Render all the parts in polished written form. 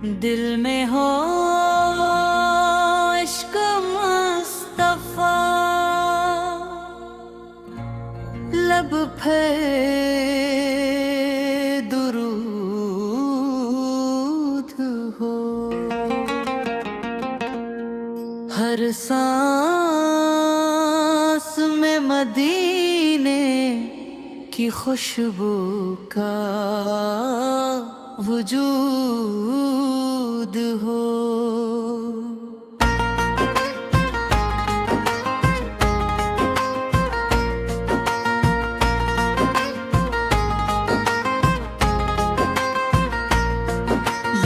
دل میں ہو عشق مصطفیٰ، لب پہ درود ہو، ہر سانس میں مدینے کی خوشبو کا وجود ہو۔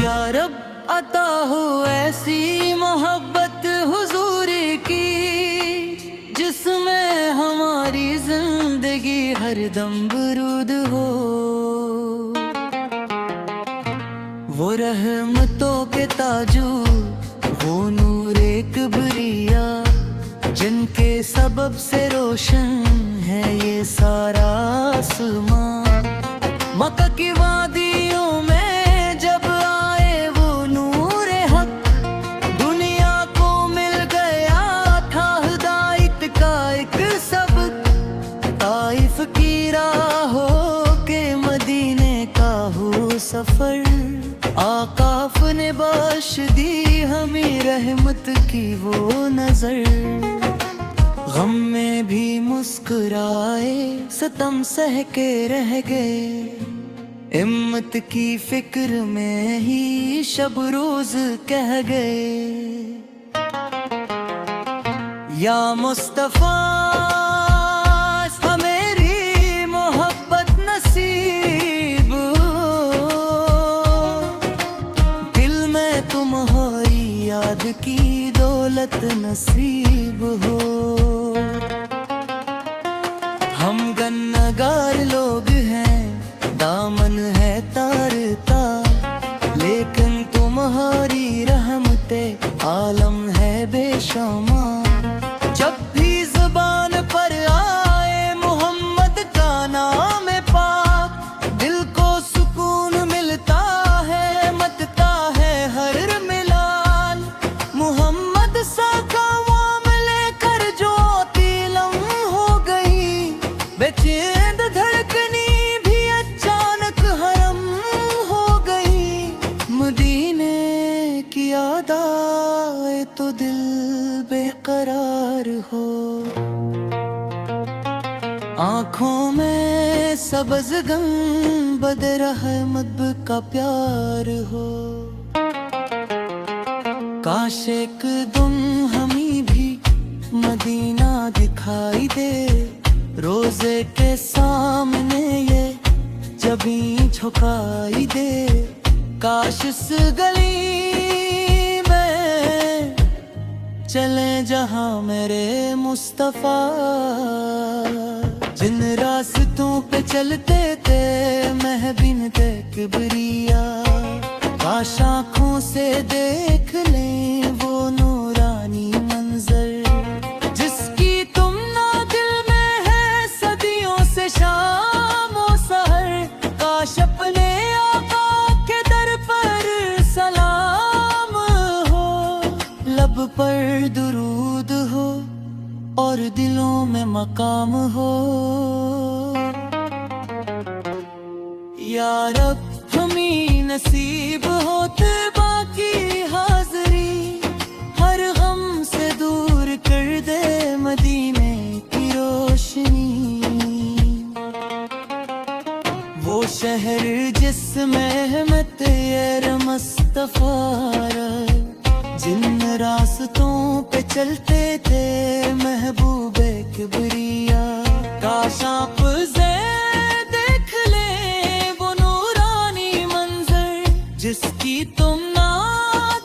یا رب عطا ہو ایسی محبت حضور کی، جس میں ہماری زندگی ہر دم برود ہو۔ وہ رحمتوں کے تاجو، وہ نور کبریا، جن کے سبب سے روشن ہے یہ سارا آسمان۔ مکہ کی وادیوں میں جب آئے وہ نور حق، دنیا کو مل گیا تھا ہدایت کا ایک سبق۔ طائف کی راہوں کے مدینے کا ہو سفر، آقاف نے بخش دی ہمیں رحمت کی وہ نظر۔ غم میں بھی مسکرائے، ستم سہ کے رہ گئے، ہمت کی فکر میں ہی شب روز کہہ گئے۔ یا مصطفیٰ میری محبت نصیب ہو، دل میں تمہاری یاد کی دولت نصیب ہو۔ ہم گنہگار لوگ ہیں، دامن ہے تارتا، لیکن تمہاری رحمت عالم ہے بے شمار۔ جب بھی زبان پر آئے محمد کا نام پاک، دل کو سکون ملتا ہے، مٹتا ہے ہر ملال۔ محمد سا قوام لے کر جو تیلم ہو گئی، بے چین دھڑکنی بھی اچانک حرم ہو گئی۔ مدینے کی یاد آئے تو دل بے قرار ہو، آنکھوں میں سبز گنبد رحمت کا پیار ہو۔ کاش ایک دم ہمیں بھی مدینہ دکھائی دے، روزے کے سامنے یہ جبیں جھکائی دے۔ کاش اس گلی میں چلیں جہاں میرے مصطفیٰ، جن راستوں پہ چلتے تھے محبین تے کبریا۔ کاش آنکھوں سے دیکھ لیں وہ نورانی منظر، جس کی تم نہ دل میں ہے صدیوں سے شام و سحر۔ کاش اپنے آقا کے در پر سلام ہو، لب پر درود ہو اور دلوں میں مقام ہو۔ یا رب ہمیں نصیب ہوتے باقی حاضری، ہر غم سے دور کر دے مدینے کی روشنی۔ وہ شہر جس میں احمد مصطفیٰ، جن راستوں پہ چلتے تھے محبوب کبریا۔ کاش آپ سے دیکھ لیں وہ نورانی منظر، جس کی تم نہ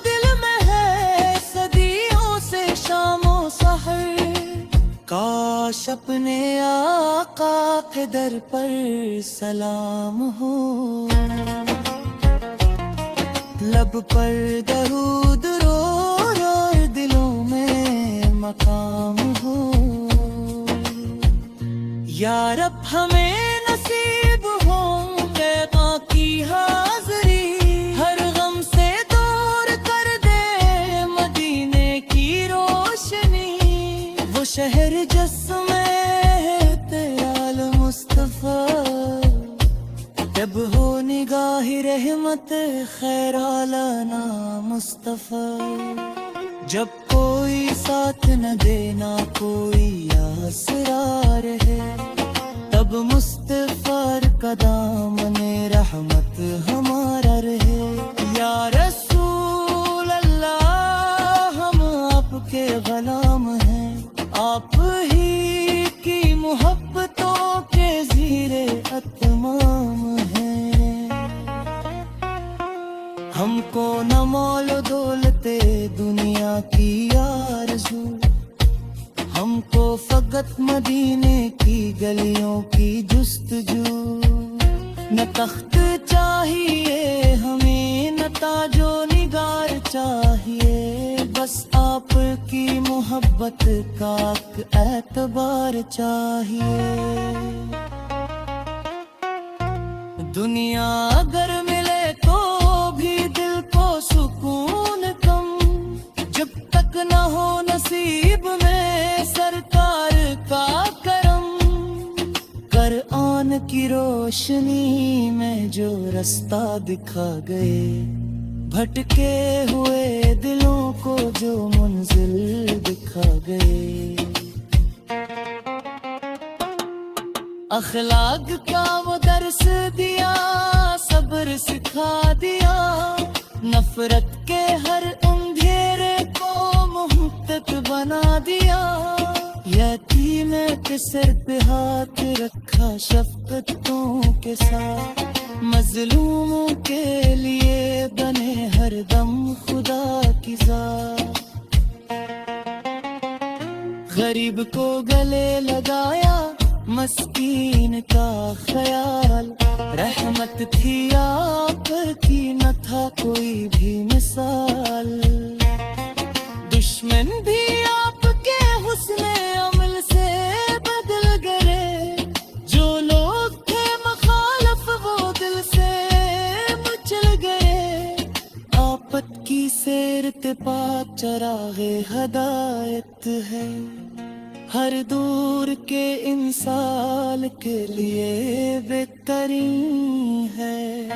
دل میں ہے صدیوں سے شام و سحر۔ کاش اپنے آقا کے در پر سلام ہو، لب پر درود رو اور دلوں میں مقام ہو۔ یا رب ہمیں نصیب ہو قیقاں کی حاضری، ہر غم سے دو رحمت خیر عالنا مصطفیٰ. جب کوئی ساتھ نہ دینا کوئی آسرا رہے, تب مصطفیٰ کا دامن رحمت ہمارا رہے. یا رسول اللہ ہم آپ کے غلام ہیں, آپ ہی کی محبتوں کے زیر اتمام ہیں. ہم کو نہ مال و دولت دنیا کی آرزو, ہم کو فقط مدینے کی گلیوں کی جستجو. نہ تخت چاہیے ہمیں نہ تاج و نگار چاہیے, بس آپ کی محبت کا اعتبار چاہیے. دنیا اگر ملے تو بھی دل کو سکون کم, جب تک نہ ہو نصیب میں سرکار کا کرم. قرآن کی روشنی میں جو رستہ دکھا گئے, بھٹکے ہوئے دلوں کو جو منزل دکھا گئے. اخلاق کا وہ درس دیا, صبر سکھا دیا, نفرت کے ہر اندھیرے کو محقق بنا دیا. یتیم کے سر پہ ہاتھ رکھا شفقتوں کے ساتھ, مظلوموں کے لیے بنے ہر دم خدا کی ذات. غریب کو گلے لگایا مسکین کا خیال, رحمت تھی آپ کی نہ تھا کوئی بھی مثال. دشمن بھی آپ کے حسن عمل سے بدل گئے, جو لوگ تھے مخالف وہ دل سے مچل گئے. آپت کی سیرت پاک چراغ ہدایت ہے, ہر دور کے انسان کے لیے بہترین ہے.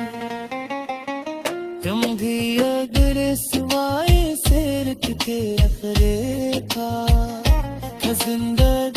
تم بھی اگر سوائے سیرت کے اخرے کا زندہ